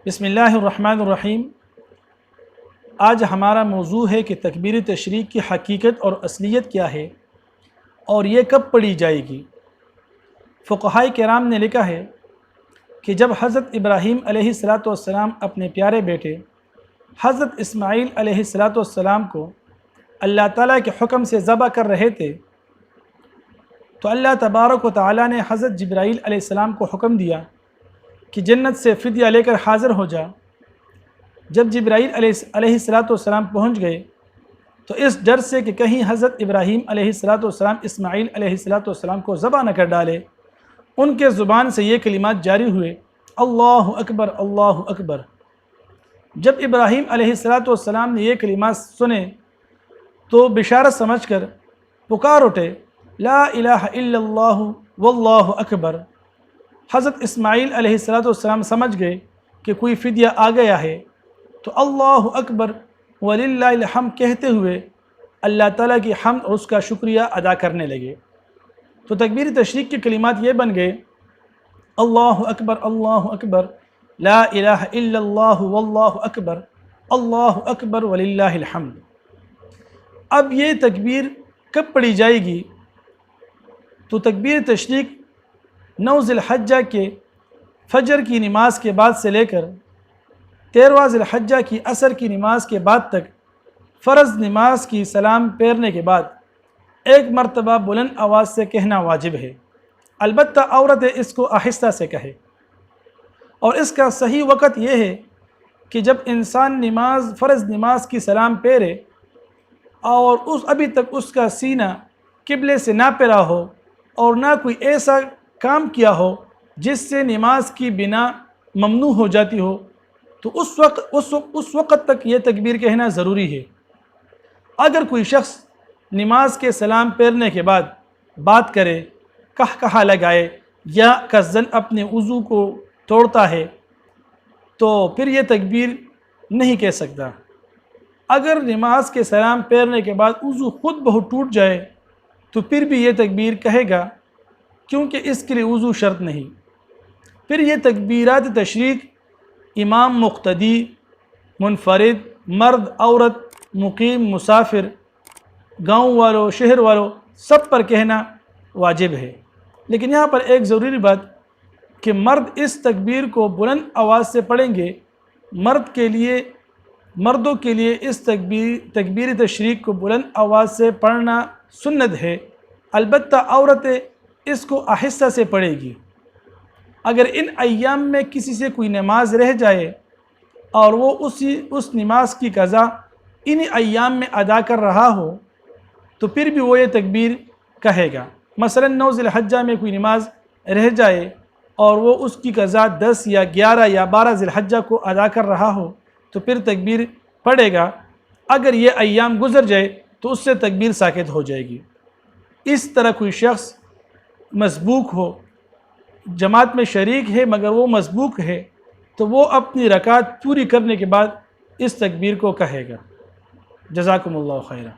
بسم اللہ الرحمن الرحیم۔ آج ہمارا موضوع ہے کہ تکبیر تشریق کی حقیقت اور اصلیت کیا ہے اور یہ کب پڑھی جائے گی۔ فقہائے کرام نے لکھا ہے کہ جب حضرت ابراہیم علیہ السلام اپنے پیارے بیٹے حضرت اسماعیل علیہ السلام کو اللہ تعالیٰ کے حکم سے ذبح کر رہے تھے تو اللہ تبارک و تعالیٰ نے حضرت جبرائیل علیہ السلام کو حکم دیا کہ جنت سے فدیہ لے کر حاضر ہو جا۔ جب جبرائیل علیہ السلام پہنچ گئے تو اس ڈر سے کہ کہیں حضرت ابراہیم علیہ السلام اسماعیل علیہ السلام کو ذبح نہ کر ڈالے، ان کے زبان سے یہ کلمات جاری ہوئے، اللہ اکبر اللہ اکبر۔ جب ابراہیم علیہ السلام نے یہ کلمات سنے تو بشارت سمجھ کر پکار اٹھے، لا الہ الا اللہ واللہ اکبر۔ حضرت اسماعیل علیہ السلام سمجھ گئے کہ کوئی فدیہ آ گیا ہے تو اللہ اکبر وللہ الحمد کہتے ہوئے اللہ تعالیٰ کی حمد اور اس کا شکریہ ادا کرنے لگے۔ تو تکبیر تشریق کے کلمات یہ بن گئے، اللہ اکبر لا الہ الا اللہ واللہ اکبر وللہ الحمد۔ اب یہ تکبیر کب پڑھی جائے گی؟ تو تکبیر تشریق 9 ذی الحجہ کے فجر کی نماز کے بعد سے لے کر 13 ذی الحجہ کی عصر کی نماز کے بعد تک فرض نماز کی سلام پھیرنے کے بعد ایک مرتبہ بلند آواز سے کہنا واجب ہے، البتہ عورت اس کو آہستہ سے کہے، اور اس کا صحیح وقت یہ ہے کہ جب انسان فرض نماز کی سلام پھیرے اور ابھی تک اس کا سینہ قبلے سے نہ پھرا ہو اور نہ کوئی ایسا کام کیا ہو جس سے نماز کی بنا ممنوع ہو جاتی ہو، تو اس وقت تک یہ تکبیر کہنا ضروری ہے۔ اگر کوئی شخص نماز کے سلام پھیرنے کے بعد بات کرے، کہا لگائے یا قصداً اپنے وضو کو توڑتا ہے تو پھر یہ تکبیر نہیں کہہ سکتا۔ اگر نماز کے سلام پھیرنے کے بعد وضو خود بخود ٹوٹ جائے تو پھر بھی یہ تکبیر کہے گا، کیونکہ اس کے لیے وضو شرط نہیں۔ پھر یہ تکبیرات تشریق امام، مقتدی، منفرد، مرد، عورت، مقیم، مسافر، گاؤں والوں، شہر والوں سب پر کہنا واجب ہے۔ لیکن یہاں پر ایک ضروری بات کہ مرد اس تکبیر کو بلند آواز سے پڑھیں گے، مردوں کے لیے اس تکبیر تشریق کو بلند آواز سے پڑھنا سنت ہے، البتہ عورتیں اس کو آہستہ سے پڑھے گی۔ اگر ان ایام میں کسی سے کوئی نماز رہ جائے اور وہ اس نماز کی قضا انہی ایام میں ادا کر رہا ہو تو پھر بھی وہ یہ تکبیر کہے گا۔ مثلا 9 ذی الحجہ میں کوئی نماز رہ جائے اور وہ اس کی قضا 10 یا 11 یا 12 ذی الحجہ کو ادا کر رہا ہو تو پھر تکبیر پڑھے گا۔ اگر یہ ایام گزر جائے تو اس سے تکبیر ساکت ہو جائے گی۔ اس طرح کوئی شخص مسبوق ہو، جماعت میں شریک ہے مگر وہ مسبوق ہے، تو وہ اپنی رکعت پوری کرنے کے بعد اس تکبیر کو کہے گا۔ جزاکم اللہ خیرہ۔